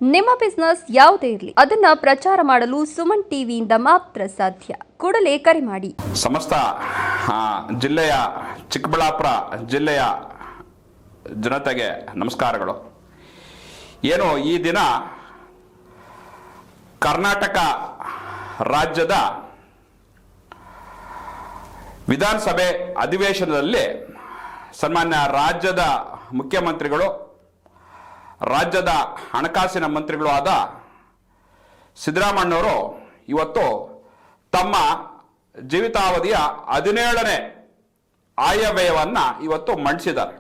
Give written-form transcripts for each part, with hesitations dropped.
ನಿಮ್ಮ ಬಿಸ್ನೆಸ್ ಯಾವುದೇ ಇರಲಿ ಅದನ್ನ ಪ್ರಚಾರ ಮಾಡಲು ಸುಮನ್ ಟಿವಿಯಿಂದ ಮಾತ್ರ ಸಾಧ್ಯ. ಕೂಡಲೇ ಕರೆ ಮಾಡಿ. ಸಮಸ್ತ ಜಿಲ್ಲೆಯ ಚಿಕ್ಕಬಳ್ಳಾಪುರ ಜಿಲ್ಲೆಯ ಜನತೆಗೆ ನಮಸ್ಕಾರಗಳು. ಏನು ಈ ದಿನ ಕರ್ನಾಟಕ ರಾಜ್ಯದ ವಿಧಾನಸಭೆ ಅಧಿವೇಶನದಲ್ಲಿ ಸನ್ಮಾನ್ಯ ರಾಜ್ಯದ ಮುಖ್ಯಮಂತ್ರಿಗಳು, ರಾಜ್ಯದ ಹಣಕಾಸಿನ ಮಂತ್ರಿಗಳು ಆದ ಸಿದ್ದರಾಮಣ್ಣವರು ಇವತ್ತು ತಮ್ಮ ಜೀವಿತಾವಧಿಯ 17ನೇ ಆಯವ್ಯಯವನ್ನು ಇವತ್ತು ಮಂಡಿಸಿದ್ದಾರೆ.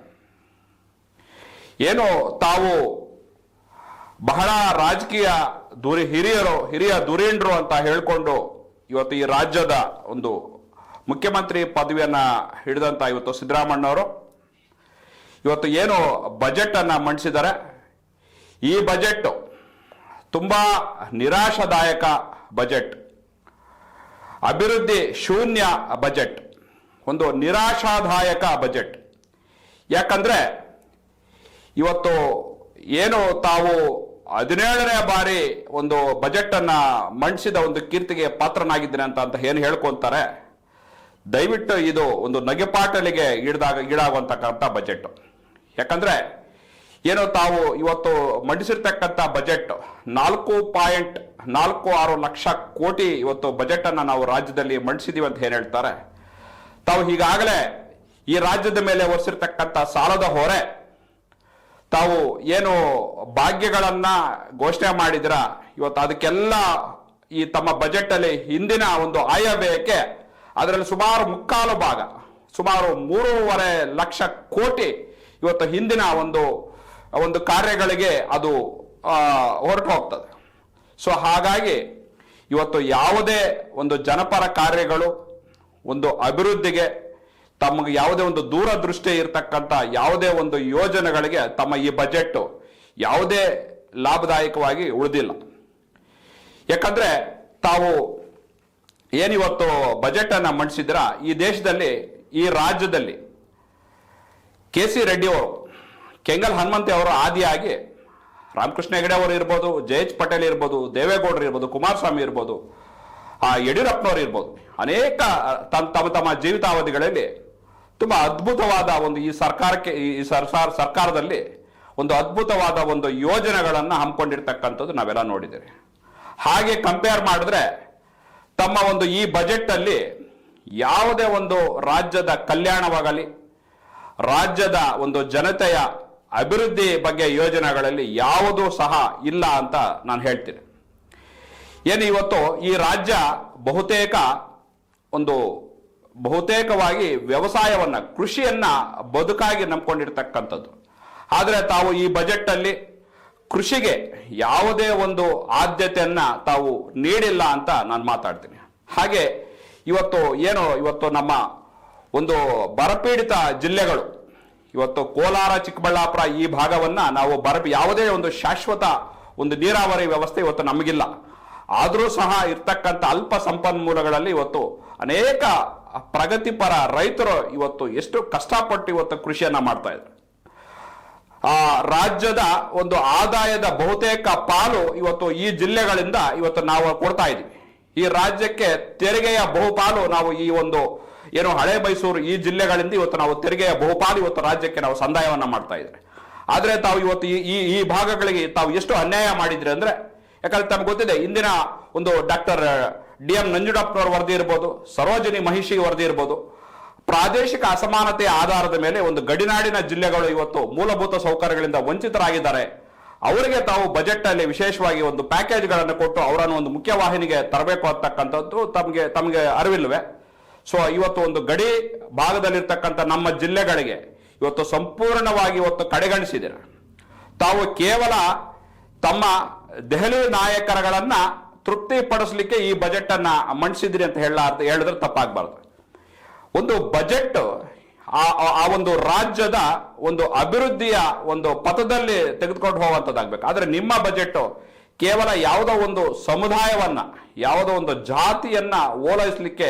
ಏನು ತಾವು ಬಹಳ ರಾಜಕೀಯ ಹಿರಿಯ ಧುರೀಣರು ಅಂತ ಹೇಳಿಕೊಂಡು ಇವತ್ತು ಈ ರಾಜ್ಯದ ಒಂದು ಮುಖ್ಯಮಂತ್ರಿ ಪದವಿಯನ್ನು ಹಿಡಿದಂತ ಇವತ್ತು ಸಿದ್ದರಾಮಣ್ಣವರು ಇವತ್ತು ಏನು ಬಜೆಟ್ ಅನ್ನ ಮಂಡಿಸಿದ್ದಾರೆ, ಈ ಬಜೆಟ್ ತುಂಬಾ ನಿರಾಶಾದಾಯಕ ಬಜೆಟ್, ಅಭಿವೃದ್ಧಿ ಶೂನ್ಯ ಬಜೆಟ್, ಒಂದು ನಿರಾಶಾದಾಯಕ ಬಜೆಟ್. ಯಾಕಂದ್ರೆ ಇವತ್ತು ಏನು ತಾವು 17ನೇ ಬಾರಿ ಒಂದು ಬಜೆಟ್ ಅನ್ನ ಮಂಡಿಸಿದ ಒಂದು ಕೀರ್ತಿಗೆ ಪಾತ್ರನಾಗಿದ್ದೇನೆ ಅಂತ ಏನು ಹೇಳ್ಕೊಂತಾರೆ, ದಯವಿಟ್ಟು ಇದು ಒಂದು ನಗೆಪಾಟಲಿಗೆ ಈಡಾಗುವಂತಕ್ಕಂಥ ಬಜೆಟ್. ಯಾಕಂದ್ರೆ ಏನು ತಾವು ಇವತ್ತು ಮಂಡಿಸಿರ್ತಕ್ಕಂಥ ಬಜೆಟ್ 4.46 ಲಕ್ಷ ಕೋಟಿ ಇವತ್ತು ಬಜೆಟ್ ಅನ್ನ ನಾವು ರಾಜ್ಯದಲ್ಲಿ ಮಂಡಿಸಿದೀವಿ ಅಂತ ಏನ್ ಹೇಳ್ತಾರೆ. ತಾವು ಈಗಾಗಲೇ ಈ ರಾಜ್ಯದ ಮೇಲೆ ಹೊರಿಸಿರ್ತಕ್ಕಂಥ ಸಾಲದ ಹೊರೆ, ತಾವು ಏನು ಭಾಗ್ಯಗಳನ್ನ ಘೋಷಣೆ ಮಾಡಿದ್ರ ಇವತ್ತು ಅದಕ್ಕೆಲ್ಲ ಈ ತಮ್ಮ ಬಜೆಟ್ ಅಲ್ಲಿ ಹಿಂದಿನ ಒಂದು ಆಯವ್ಯಯಕ್ಕೆ ಅದರಲ್ಲಿ ಸುಮಾರು ಮುಕ್ಕಾಲು ಭಾಗ, ಸುಮಾರು 3.5 ಲಕ್ಷ ಕೋಟಿ ಇವತ್ತು ಹಿಂದಿನ ಒಂದು ಕಾರ್ಯಗಳಿಗೆ ಅದು ಹೊರಟು ಹೋಗ್ತದೆ. ಸೊ ಹಾಗಾಗಿ ಇವತ್ತು ಯಾವುದೇ ಒಂದು ಜನಪರ ಕಾರ್ಯಗಳು, ಒಂದು ಅಭಿವೃದ್ಧಿಗೆ ತಮಗೆ ಯಾವುದೇ ಒಂದು ದೂರದೃಷ್ಟಿ ಇರತಕ್ಕಂಥ ಯಾವುದೇ ಒಂದು ಯೋಜನೆಗಳಿಗೆ ತಮ್ಮ ಈ ಬಜೆಟ್ ಯಾವುದೇ ಲಾಭದಾಯಕವಾಗಿ ಉಳಿದಿಲ್ಲ. ಯಾಕಂದ್ರೆ ತಾವು ಏನಿವತ್ತು ಬಜೆಟ್ ಅನ್ನ ಮಂಡಿಸಿದ್ರ ಈ ದೇಶದಲ್ಲಿ, ಈ ರಾಜ್ಯದಲ್ಲಿ KC ರೆಡ್ಡಿ ಅವರು, ಕೆಂಗಲ್ ಹನುಮಂತಿ ಅವರು ಆದಿಯಾಗಿ ರಾಮಕೃಷ್ಣ ಹೆಗಡೆ ಅವರು ಇರ್ಬೋದು, JH ಪಟೇಲ್ ಇರ್ಬೋದು, ದೇವೇಗೌಡರು ಇರ್ಬೋದು, ಕುಮಾರಸ್ವಾಮಿ ಇರ್ಬೋದು, ಯಡಿಯೂರಪ್ಪನವರು ಇರ್ಬೋದು, ಅನೇಕ ತಮ್ಮ ಜೀವಿತಾವಧಿಗಳಲ್ಲಿ ತುಂಬಾ ಅದ್ಭುತವಾದ ಒಂದು ಈ ಸರ್ಕಾರಕ್ಕೆ, ಈ ಸರ್ಕಾರದಲ್ಲಿ ಒಂದು ಅದ್ಭುತವಾದ ಒಂದು ಯೋಜನೆಗಳನ್ನ ಹಮ್ಮಿಕೊಂಡಿರ್ತಕ್ಕಂಥದ್ದು ನಾವೆಲ್ಲ ನೋಡಿದ್ದೇವೆ. ಹಾಗೆ ಕಂಪೇರ್ ಮಾಡಿದ್ರೆ ತಮ್ಮ ಒಂದು ಈ ಬಜೆಟ್ ಅಲ್ಲಿ ಯಾವುದೇ ಒಂದು ರಾಜ್ಯದ ಕಲ್ಯಾಣವಾಗಲಿ, ರಾಜ್ಯದ ಒಂದು ಜನತೆಯ ಅಭಿವೃದ್ಧಿ ಬಗ್ಗೆ ಯೋಜನೆಗಳಲ್ಲಿ ಯಾವುದೂ ಸಹ ಇಲ್ಲ ಅಂತ ನಾನು ಹೇಳ್ತೀನಿ. ಏನು ಇವತ್ತು ಈ ರಾಜ್ಯ ಬಹುತೇಕವಾಗಿ ವ್ಯವಸಾಯವನ್ನ, ಕೃಷಿಯನ್ನ ಬದುಕಾಗಿ ನಂಬ್ಕೊಂಡಿರ್ತಕ್ಕಂಥದ್ದು. ಆದರೆ ತಾವು ಈ ಬಜೆಟ್ ಅಲ್ಲಿ ಕೃಷಿಗೆ ಯಾವುದೇ ಒಂದು ಆದ್ಯತೆಯನ್ನ ತಾವು ನೀಡಿಲ್ಲ ಅಂತ ನಾನು ಮಾತಾಡ್ತೀನಿ. ಹಾಗೆ ಇವತ್ತು ನಮ್ಮ ಒಂದು ಬರಪೀಡಿತ ಜಿಲ್ಲೆಗಳು, ಇವತ್ತು ಕೋಲಾರ, ಚಿಕ್ಕಬಳ್ಳಾಪುರ ಈ ಭಾಗವನ್ನ ನಾವು ಯಾವುದೇ ಒಂದು ಶಾಶ್ವತ ಒಂದು ನೀರಾವರಿ ವ್ಯವಸ್ಥೆ ಇವತ್ತು ನಮಗಿಲ್ಲ. ಆದರೂ ಸಹ ಇರ್ತಕ್ಕಂಥ ಅಲ್ಪ ಸಂಪನ್ಮೂಲಗಳಲ್ಲಿ ಇವತ್ತು ಅನೇಕ ಪ್ರಗತಿಪರ ರೈತರು ಇವತ್ತು ಎಷ್ಟು ಕಷ್ಟಪಟ್ಟು ಇವತ್ತು ಕೃಷಿಯನ್ನ ಮಾಡ್ತಾ ಇದ್ದಾರೆ. ರಾಜ್ಯದ ಒಂದು ಆದಾಯದ ಬಹುತೇಕ ಪಾಲು ಇವತ್ತು ಈ ಜಿಲ್ಲೆಗಳಿಂದ ಇವತ್ತು ನಾವು ಕೊಡ್ತಾ ಇದ್ದೀವಿ. ಈ ರಾಜ್ಯಕ್ಕೆ ತೆರಿಗೆಯ ಬಹುಪಾಲು ನಾವು ಈ ಒಂದು ಏನು ಹಳೆ ಮೈಸೂರು ಈ ಜಿಲ್ಲೆಗಳಿಂದ ಇವತ್ತು ನಾವು ತೆರಿಗೆಯ ಬಹುಪಾಲು ಇವತ್ತು ರಾಜ್ಯಕ್ಕೆ ನಾವು ಸಂದಾಯವನ್ನ ಮಾಡ್ತಾ ಇದ್ದಾರೆ. ಆದ್ರೆ ತಾವು ಇವತ್ತು ಈ ಭಾಗಗಳಿಗೆ ತಾವು ಎಷ್ಟು ಅನ್ಯಾಯ ಮಾಡಿದ್ರಿ ಅಂದ್ರೆ, ಯಾಕಂದ್ರೆ ತಮ್ಗೆ ಗೊತ್ತಿದೆ, ಇಂದಿನ ಒಂದು ಡಾಕ್ಟರ್ DM ನಂಜುಂಡಪ್ಪನವರ ವರದಿ ಇರ್ಬೋದು, ಸರೋಜಿನಿ ಮಹಿಷಿ ವರದಿ ಇರ್ಬೋದು, ಪ್ರಾದೇಶಿಕ ಅಸಮಾನತೆಯ ಆಧಾರದ ಮೇಲೆ ಒಂದು ಗಡಿನಾಡಿನ ಜಿಲ್ಲೆಗಳು ಇವತ್ತು ಮೂಲಭೂತ ಸೌಕರ್ಯಗಳಿಂದ ವಂಚಿತರಾಗಿದ್ದಾರೆ. ಅವರಿಗೆ ತಾವು ಬಜೆಟ್ ಅಲ್ಲಿ ವಿಶೇಷವಾಗಿ ಒಂದು ಪ್ಯಾಕೇಜ್ಗಳನ್ನು ಕೊಟ್ಟು ಅವರನ್ನು ಒಂದು ಮುಖ್ಯವಾಹಿನಿಗೆ ತರಬೇಕು ಅಂತಕ್ಕಂಥದ್ದು ತಮಗೆ ಅರಿವಿಲ್ವೇ? ಸೊ ಇವತ್ತು ಒಂದು ಗಡಿ ಭಾಗದಲ್ಲಿರ್ತಕ್ಕಂಥ ನಮ್ಮ ಜಿಲ್ಲೆಗಳಿಗೆ ಇವತ್ತು ಸಂಪೂರ್ಣವಾಗಿ ಇವತ್ತು ಕಡೆಗಣಿಸಿದ್ದೀರ. ತಾವು ಕೇವಲ ತಮ್ಮ ದೆಹಲಿ ನಾಯಕರುಗಳನ್ನ ತೃಪ್ತಿಪಡಿಸಲಿಕ್ಕೆ ಈ ಬಜೆಟ್ ಅನ್ನ ಮಂಡಿಸಿದ್ರಿ ಅಂತ ಹೇಳಿದ್ರೆ ತಪ್ಪಾಗಬಾರ್ದು. ಒಂದು ಬಜೆಟ್ ಆ ಒಂದು ರಾಜ್ಯದ ಒಂದು ಅಭಿವೃದ್ಧಿಯ ಒಂದು ಪಥದಲ್ಲಿ ತೆಗೆದುಕೊಂಡು ಹೋಗುವಂಥದ್ದಾಗಬೇಕು. ಆದ್ರೆ ನಿಮ್ಮ ಬಜೆಟ್ ಕೇವಲ ಯಾವುದೋ ಒಂದು ಸಮುದಾಯವನ್ನ, ಯಾವುದೋ ಒಂದು ಜಾತಿಯನ್ನ ಓಲೈಸಲಿಕ್ಕೆ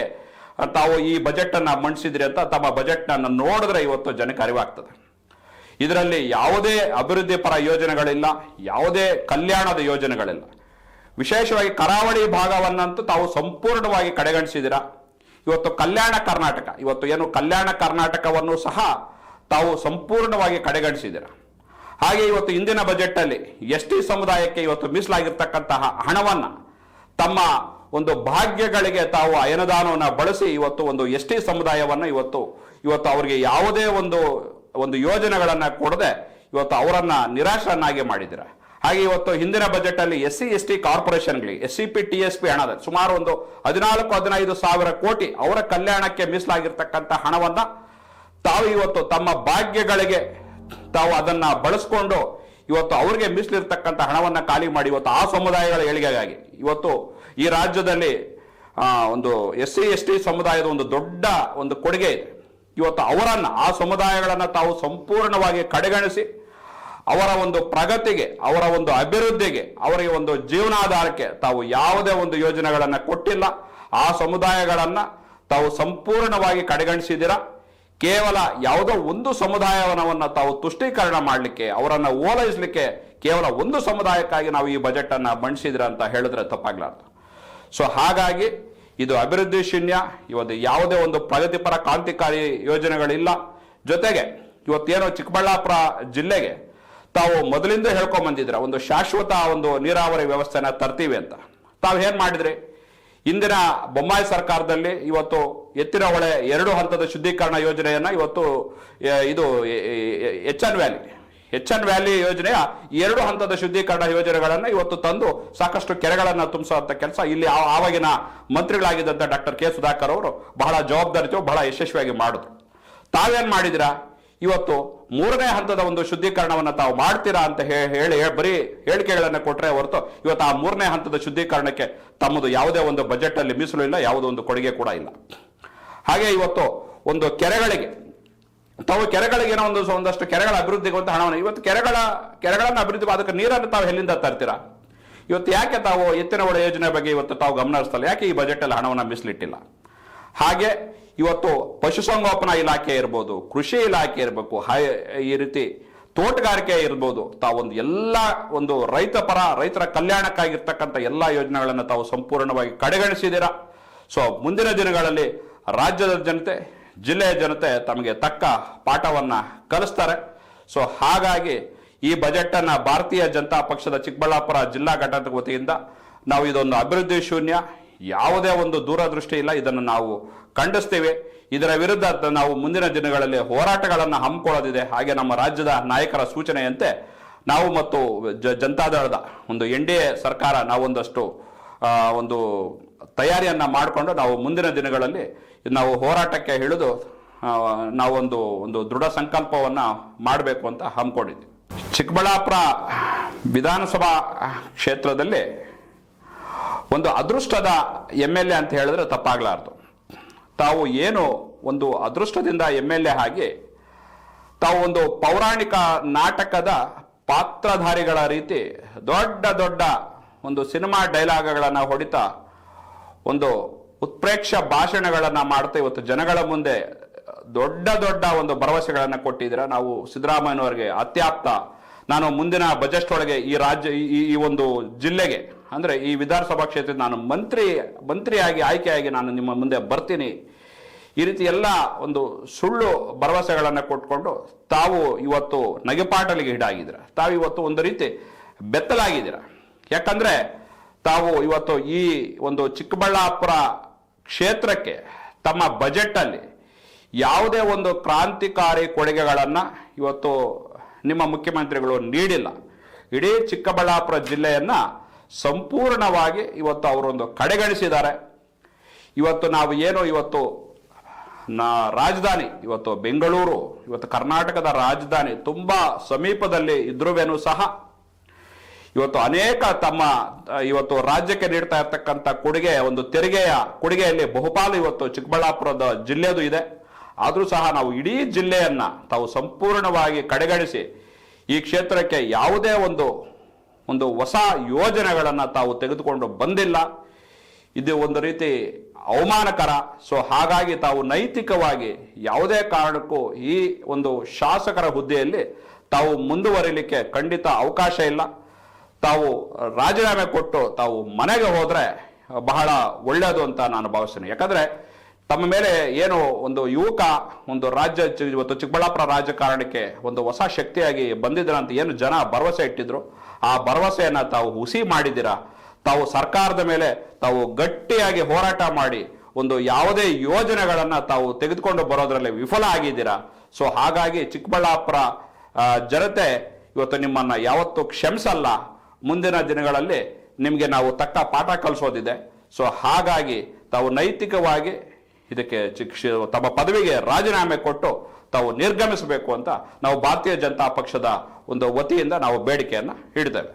ತಾವು ಈ ಬಜೆಟ್ ಅನ್ನ ಮಂಡಿಸಿದ್ರಿ ಅಂತ ತಮ್ಮ ಬಜೆಟ್ ನೋಡಿದ್ರೆ ಇವತ್ತು ಜನಕ್ಕೆ ಅರಿವಾಗ್ತದೆ. ಇದರಲ್ಲಿ ಯಾವುದೇ ಅಭಿವೃದ್ಧಿ ಪರ ಯೋಜನೆಗಳಿಲ್ಲ, ಯಾವುದೇ ಕಲ್ಯಾಣದ ಯೋಜನೆಗಳಿಲ್ಲ. ವಿಶೇಷವಾಗಿ ಕರಾವಳಿ ಭಾಗವನ್ನಂತೂ ತಾವು ಸಂಪೂರ್ಣವಾಗಿ ಕಡೆಗಣಿಸಿದ್ದೀರಾ. ಇವತ್ತು ಕಲ್ಯಾಣ ಕರ್ನಾಟಕ, ಇವತ್ತು ಏನು ಕಲ್ಯಾಣ ಕರ್ನಾಟಕವನ್ನು ಸಹ ತಾವು ಸಂಪೂರ್ಣವಾಗಿ ಕಡೆಗಣಿಸಿದ್ದೀರಾ. ಹಾಗೆ ಇವತ್ತು ಇಂದಿನ ಬಜೆಟ್ ಅಲ್ಲಿ ಎಸ್ ಟಿ ಸಮುದಾಯಕ್ಕೆ ಇವತ್ತು ಮೀಸಲಾಗಿರ್ತಕ್ಕಂತಹ ಹಣವನ್ನ ತಮ್ಮ ಒಂದು ಭಾಗ್ಯಗಳಿಗೆ ತಾವು ಅನುದಾನವನ್ನು ಬಳಸಿ ಇವತ್ತು ಒಂದು ಎಸ್ ಟಿ ಸಮುದಾಯವನ್ನ ಇವತ್ತು ಅವರಿಗೆ ಯಾವುದೇ ಒಂದು ಯೋಜನೆಗಳನ್ನ ಕೊಡದೆ ಇವತ್ತು ಅವರನ್ನ ನಿರಾಶರನ್ನಾಗಿ ಮಾಡಿದ್ದೀರಾ. ಹಾಗೆ ಇವತ್ತು ಹಿಂದಿನ ಬಜೆಟ್ ಅಲ್ಲಿ SC/ST ಕಾರ್ಪೊರೇಷನ್ಗಳಿಗೆ SCP TSP ಹಣದ ಸುಮಾರು ಒಂದು 14-15 ಸಾವಿರ ಕೋಟಿ ಅವರ ಕಲ್ಯಾಣಕ್ಕೆ ಮೀಸಲಾಗಿರ್ತಕ್ಕಂಥ ಹಣವನ್ನ ತಾವು ಇವತ್ತು ತಮ್ಮ ಭಾಗ್ಯಗಳಿಗೆ ತಾವು ಅದನ್ನ ಬಳಸ್ಕೊಂಡು ಇವತ್ತು ಅವರಿಗೆ ಮೀಸಲಿರ್ತಕ್ಕಂಥ ಹಣವನ್ನ ಖಾಲಿ ಮಾಡಿ ಇವತ್ತು ಆ ಸಮುದಾಯಗಳ ಏಳಿಗೆಗಾಗಿ ಇವತ್ತು ಈ ರಾಜ್ಯದಲ್ಲಿ ಒಂದು SC/ST ಸಮುದಾಯದ ಒಂದು ದೊಡ್ಡ ಒಂದು ಕೊಡುಗೆ ಇದೆ. ಇವತ್ತು ಆ ಸಮುದಾಯಗಳನ್ನ ತಾವು ಸಂಪೂರ್ಣವಾಗಿ ಕಡೆಗಣಿಸಿ ಅವರ ಒಂದು ಪ್ರಗತಿಗೆ, ಅವರ ಒಂದು ಅಭಿವೃದ್ಧಿಗೆ, ಅವರಿಗೆ ಒಂದು ಜೀವನಾಧಾರಕ್ಕೆ ತಾವು ಯಾವುದೇ ಒಂದು ಯೋಜನೆಗಳನ್ನ ಕೊಟ್ಟಿಲ್ಲ. ಆ ಸಮುದಾಯಗಳನ್ನ ತಾವು ಸಂಪೂರ್ಣವಾಗಿ ಕಡೆಗಣಿಸಿದ್ದೀರಾ. ಕೇವಲ ಯಾವುದೋ ಒಂದು ಸಮುದಾಯವನ್ನ ತಾವು ತುಷ್ಟೀಕರಣ ಮಾಡಲಿಕ್ಕೆ, ಅವರನ್ನ ಓಲೈಸಲಿಕ್ಕೆ ಕೇವಲ ಒಂದು ಸಮುದಾಯಕ್ಕಾಗಿ ನಾವು ಈ ಬಜೆಟ್ ಅನ್ನ ಮಂಡಿಸಿದ್ರ ಅಂತ ಹೇಳಿದ್ರೆ ತಪ್ಪಾಗ್ಲಾರ್ದು. ಸೊ ಹಾಗಾಗಿ ಇದು ಅಭಿವೃದ್ಧಿ ಶೂನ್ಯ. ಇವತ್ತು ಯಾವುದೇ ಒಂದು ಪ್ರಗತಿಪರ ಕ್ರಾಂತಿಕಾರಿ ಯೋಜನೆಗಳಿಲ್ಲ. ಜೊತೆಗೆ ಇವತ್ತೇನೋ ಚಿಕ್ಕಬಳ್ಳಾಪುರ ಜಿಲ್ಲೆಗೆ ತಾವು ಮೊದಲಿಂದ ಹೇಳ್ಕೊಂಡ್ ಬಂದಿದ್ರ ಒಂದು ಶಾಶ್ವತ ಒಂದು ನೀರಾವರಿ ವ್ಯವಸ್ಥೆನ ತರ್ತೀವಿ ಅಂತ. ತಾವು ಏನ್ ಮಾಡಿದ್ರಿ? ಇಂದಿನ ಬೊಮ್ಮಾಯಿ ಸರ್ಕಾರದಲ್ಲಿ ಇವತ್ತು ಎತ್ತಿನ ಹೊಳೆ 2 ಹಂತದ ಶುದ್ಧೀಕರಣ ಯೋಜನೆಯನ್ನ ಇವತ್ತು ಇದು ಎಚ್ ಎನ್ ವ್ಯಾಲಿ ಯೋಜನೆಯ 2 ಹಂತದ ಶುದ್ಧೀಕರಣ ಯೋಜನೆಗಳನ್ನ ಇವತ್ತು ತಂದು ಸಾಕಷ್ಟು ಕೆರೆಗಳನ್ನ ತುಂಬಿಸುವಂತ ಕೆಲಸ ಇಲ್ಲಿ ಆವಾಗಿನ ಮಂತ್ರಿಗಳಾಗಿದ್ದಂತ ಡಾಕ್ಟರ್ ಕೆ ಸುಧಾಕರ್ ಅವರು ಬಹಳ ಜವಾಬ್ದಾರಿತು ಬಹಳ ಯಶಸ್ವಿಯಾಗಿ ಮಾಡಿದ್ರು. ತಾವೇನ್ ಮಾಡಿದಿರಾ? ಇವತ್ತು 3ನೇ ಹಂತದ ಒಂದು ಶುದ್ಧೀಕರಣವನ್ನ ತಾವು ಮಾಡ್ತೀರಾ ಅಂತ ಹೇಳಿ ಬರೀ ಹೇಳಿಕೆಗಳನ್ನ ಕೊಟ್ರೆ ಹೊರತು ಇವತ್ತು ಆ 3ನೇ ಹಂತದ ಶುದ್ಧೀಕರಣಕ್ಕೆ ತಮ್ಮದು ಯಾವುದೇ ಒಂದು ಬಜೆಟ್ ಅಲ್ಲಿ ಮೀಸಲು ಇಲ್ಲ, ಯಾವುದೋ ಒಂದು ಕೊಡುಗೆ ಕೂಡ ಇಲ್ಲ. ಹಾಗೆ ಇವತ್ತು ಒಂದು ಕೆರೆಗಳಿಗೆ ಏನೋ ಒಂದಷ್ಟು ಕೆರೆಗಳ ಅಭಿವೃದ್ಧಿಗೆ ಅಂತ ಹಣವನ್ನು ಇವತ್ತು ಕೆರೆಗಳನ್ನ ಅಭಿವೃದ್ಧಿ ಅದಕ್ಕೆ ನೀರನ್ನು ತಾವು ಎಲ್ಲಿಂದ ತರ್ತೀರಾ? ಇವತ್ತು ಯಾಕೆ ತಾವು ಎತ್ತಿನ ಹೊಳೆ ಯೋಜನೆ ಬಗ್ಗೆ ಇವತ್ತು ತಾವು ಗಮನ ಹರಿಸ್ತಲ್ಲ? ಯಾಕೆ ಈ ಬಜೆಟ್ ಅಲ್ಲಿ ಹಣವನ್ನು ಮೀಸಲಿಟ್ಟಿಲ್ಲ? ಹಾಗೆ ಇವತ್ತು ಪಶುಸಂಗೋಪನಾ ಇಲಾಖೆ ಇರ್ಬೋದು, ಕೃಷಿ ಇಲಾಖೆ ಇರಬೇಕು, ಈ ರೀತಿ ತೋಟಗಾರಿಕೆ ಇರ್ಬೋದು, ತಾವೊಂದು ಎಲ್ಲ ಒಂದು ರೈತರ ಕಲ್ಯಾಣಕ್ಕಾಗಿರ್ತಕ್ಕಂಥ ಎಲ್ಲ ಯೋಜನೆಗಳನ್ನು ತಾವು ಸಂಪೂರ್ಣವಾಗಿ ಕಡೆಗಣಿಸಿದ್ದೀರಾ. ಸೊ ಮುಂದಿನ ದಿನಗಳಲ್ಲಿ ರಾಜ್ಯದ ಜನತೆ, ಜಿಲ್ಲೆಯ ಜನತೆ ತಮಗೆ ತಕ್ಕ ಪಾಠವನ್ನ ಕಲಿಸ್ತಾರೆ. ಸೊ ಹಾಗಾಗಿ ಈ ಬಜೆಟ್ ಅನ್ನ ಭಾರತೀಯ ಜನತಾ ಪಕ್ಷದ ಚಿಕ್ಕಬಳ್ಳಾಪುರ ಜಿಲ್ಲಾ ಘಟಕದ ವತಿಯಿಂದ ನಾವು ಇದೊಂದು ಅಭಿವೃದ್ಧಿ ಶೂನ್ಯ, ಯಾವುದೇ ಒಂದು ದೂರದೃಷ್ಟಿ ಇಲ್ಲ, ಇದನ್ನು ನಾವು ಖಂಡಿಸ್ತೇವೆ. ಇದರ ವಿರುದ್ಧ ನಾವು ಮುಂದಿನ ದಿನಗಳಲ್ಲಿ ಹೋರಾಟಗಳನ್ನು ಹಮ್ಮಿಕೊಳ್ಳೋದಿದೆ. ಹಾಗೆ ನಮ್ಮ ರಾಜ್ಯದ ನಾಯಕರ ಸೂಚನೆಯಂತೆ ನಾವು ಮತ್ತು ಜನತಾದಳದ ಒಂದು NDA ಸರ್ಕಾರ ನಾವೊಂದಷ್ಟು ಒಂದು ತಯಾರಿಯನ್ನ ಮಾಡಿಕೊಂಡು ನಾವು ಮುಂದಿನ ದಿನಗಳಲ್ಲಿ ನಾವು ಹೋರಾಟಕ್ಕೆ ಇಳಿದು ನಾವೊಂದು ದೃಢ ಸಂಕಲ್ಪವನ್ನ ಮಾಡಬೇಕು ಅಂತ ಹಮ್ಮಿಕೊಂಡಿದ್ದೀವಿ. ಚಿಕ್ಕಬಳ್ಳಾಪುರ ವಿಧಾನಸಭಾ ಕ್ಷೇತ್ರದಲ್ಲಿ ಒಂದು ಅದೃಷ್ಟದ MLA ಅಂತ ಹೇಳಿದ್ರೆ ತಪ್ಪಾಗ್ಲಾರ್ದು. ತಾವು ಏನು ಒಂದು ಅದೃಷ್ಟದಿಂದ MLA ಆಗಿ ತಾವು ಒಂದು ಪೌರಾಣಿಕ ನಾಟಕದ ಪಾತ್ರಧಾರಿಗಳ ರೀತಿ ದೊಡ್ಡ ಒಂದು ಸಿನಿಮಾ ಡೈಲಾಗ್ಗಳನ್ನ ಹೊಡಿತಾ ಒಂದು ಉತ್ಪ್ರೇಕ್ಷ ಭಾಷಣಗಳನ್ನ ಮಾಡ್ತಾ ಇವತ್ತು ಜನಗಳ ಮುಂದೆ ದೊಡ್ಡ ಒಂದು ಭರವಸೆಗಳನ್ನ ಕೊಟ್ಟಿದ್ದೀರಾ. ನಾವು ಸಿದ್ದರಾಮಯ್ಯನವರಿಗೆ ಅತ್ಯಾಪ್ತ, ನಾನು ಮುಂದಿನ ಬಜೆಟ್ ಒಳಗೆ ಈ ರಾಜ್ಯ ಈ ಒಂದು ಜಿಲ್ಲೆಗೆ ಅಂದ್ರೆ ಈ ವಿಧಾನಸಭಾ ಕ್ಷೇತ್ರದ ನಾನು ಮಂತ್ರಿಯಾಗಿ ಆಯ್ಕೆಯಾಗಿ ನಾನು ನಿಮ್ಮ ಮುಂದೆ ಬರ್ತೀನಿ, ಈ ರೀತಿ ಎಲ್ಲ ಒಂದು ಸುಳ್ಳು ಭರವಸೆಗಳನ್ನ ಕೊಟ್ಕೊಂಡು ತಾವು ಇವತ್ತು ನಗೆಪಾಟಲಿಗೆ ಈಡಾಗಿದ್ದೀರಾ. ತಾವು ಇವತ್ತು ಒಂದು ರೀತಿ ಬೆತ್ತಲಾಗಿದ್ದೀರಾ. ಯಾಕಂದ್ರೆ ತಾವು ಇವತ್ತು ಈ ಒಂದು ಚಿಕ್ಕಬಳ್ಳಾಪುರ ಕ್ಷೇತ್ರಕ್ಕೆ ತಮ್ಮ ಬಜೆಟ್ ಅಲ್ಲಿ ಯಾವುದೇ ಒಂದು ಕ್ರಾಂತಿಕಾರಿ ಕೊಡುಗೆಗಳನ್ನ ಇವತ್ತು ನಿಮ್ಮ ಮುಖ್ಯಮಂತ್ರಿಗಳು ನೀಡಿಲ್ಲ. ಇಡೀ ಚಿಕ್ಕಬಳ್ಳಾಪುರ ಜಿಲ್ಲೆಯನ್ನ ಸಂಪೂರ್ಣವಾಗಿ ಇವತ್ತು ಅವರೊಂದು ಕಡೆಗಣಿಸಿದ್ದಾರೆ. ಇವತ್ತು ನಾವು ಏನು ಇವತ್ತು ರಾಜಧಾನಿ ಇವತ್ತು ಬೆಂಗಳೂರು, ಇವತ್ತು ಕರ್ನಾಟಕದ ರಾಜಧಾನಿ ತುಂಬಾ ಸಮೀಪದಲ್ಲಿ ಇದ್ರುವೇನೂ ಸಹ ಇವತ್ತು ಅನೇಕ ತಮ್ಮ ಇವತ್ತು ರಾಜ್ಯಕ್ಕೆ ನೀಡ್ತಾ ಇರ್ತಕ್ಕಂಥ ಕೊಡುಗೆ, ಒಂದು ತೆರಿಗೆಯ ಕೊಡುಗೆಯಲ್ಲಿ ಬಹುಪಾಲು ಇವತ್ತು ಚಿಕ್ಕಬಳ್ಳಾಪುರದ ಜಿಲ್ಲೆದು ಇದೆ. ಆದರೂ ಸಹ ನಾವು ಇಡೀ ಜಿಲ್ಲೆಯನ್ನ ತಾವು ಸಂಪೂರ್ಣವಾಗಿ ಕಡೆಗಣಿಸಿ ಈ ಕ್ಷೇತ್ರಕ್ಕೆ ಯಾವುದೇ ಒಂದು ಹೊಸ ಯೋಜನೆಗಳನ್ನ ತಾವು ತೆಗೆದುಕೊಂಡು ಬಂದಿಲ್ಲ. ಇದು ಒಂದು ರೀತಿ ಅವಮಾನಕರ. ಸೊ ಹಾಗಾಗಿ ತಾವು ನೈತಿಕವಾಗಿ ಯಾವುದೇ ಕಾರಣಕ್ಕೂ ಈ ಒಂದು ಶಾಸಕರ ಹುದ್ದೆಯಲ್ಲಿ ತಾವು ಮುಂದುವರಿಲಿಕ್ಕೆ ಖಂಡಿತ ಅವಕಾಶ ಇಲ್ಲ. ತಾವು ರಾಜೀನಾಮೆ ಕೊಟ್ಟು ತಾವು ಮನೆಗೆ ಹೋದ್ರೆ ಬಹಳ ಒಳ್ಳೆಯದು ಅಂತ ನಾನು ಭಾವಿಸ್ತೇನೆ. ಯಾಕಂದ್ರೆ ತಮ್ಮ ಮೇಲೆ ಏನು ಒಂದು ಯುವಕ ಒಂದು ಇವತ್ತು ಚಿಕ್ಕಬಳ್ಳಾಪುರ ರಾಜಕಾರಣಕ್ಕೆ ಒಂದು ಹೊಸ ಶಕ್ತಿಯಾಗಿ ಬಂದಿದ್ರ ಅಂತ ಏನು ಜನ ಭರವಸೆ ಇಟ್ಟಿದ್ರು, ಆ ಭರವಸೆಯನ್ನ ತಾವು ಹುಸಿ ಮಾಡಿದ್ದೀರಾ. ತಾವು ಸರ್ಕಾರದ ಮೇಲೆ ತಾವು ಗಟ್ಟಿಯಾಗಿ ಹೋರಾಟ ಮಾಡಿ ಒಂದು ಯಾವುದೇ ಯೋಜನೆಗಳನ್ನ ತಾವು ತೆಗೆದುಕೊಂಡು ಬರೋದ್ರಲ್ಲಿ ವಿಫಲ ಆಗಿದ್ದೀರಾ. ಸೊ ಹಾಗಾಗಿ ಚಿಕ್ಕಬಳ್ಳಾಪುರ ಜನತೆ ಇವತ್ತು ನಿಮ್ಮನ್ನ ಯಾವತ್ತೂ ಕ್ಷಮಿಸಲ್ಲ. ಮುಂದಿನ ದಿನಗಳಲ್ಲಿ ನಿಮಗೆ ನಾವು ತಕ್ಕ ಪಾಠ ಕಲಿಸೋದಿದೆ. ಸೊ ಹಾಗಾಗಿ ತಾವು ನೈತಿಕವಾಗಿ ಇದಕ್ಕೆ ತಮ್ಮ ಪದವಿಗೆ ರಾಜೀನಾಮೆ ಕೊಟ್ಟು ತಾವು ನಿರ್ಗಮಿಸಬೇಕು ಅಂತ ನಾವು ಭಾರತೀಯ ಜನತಾ ಪಕ್ಷದ ಒಂದು ವತಿಯಿಂದ ನಾವು ಬೇಡಿಕೆಯನ್ನ ಇಡ್ತೇವೆ.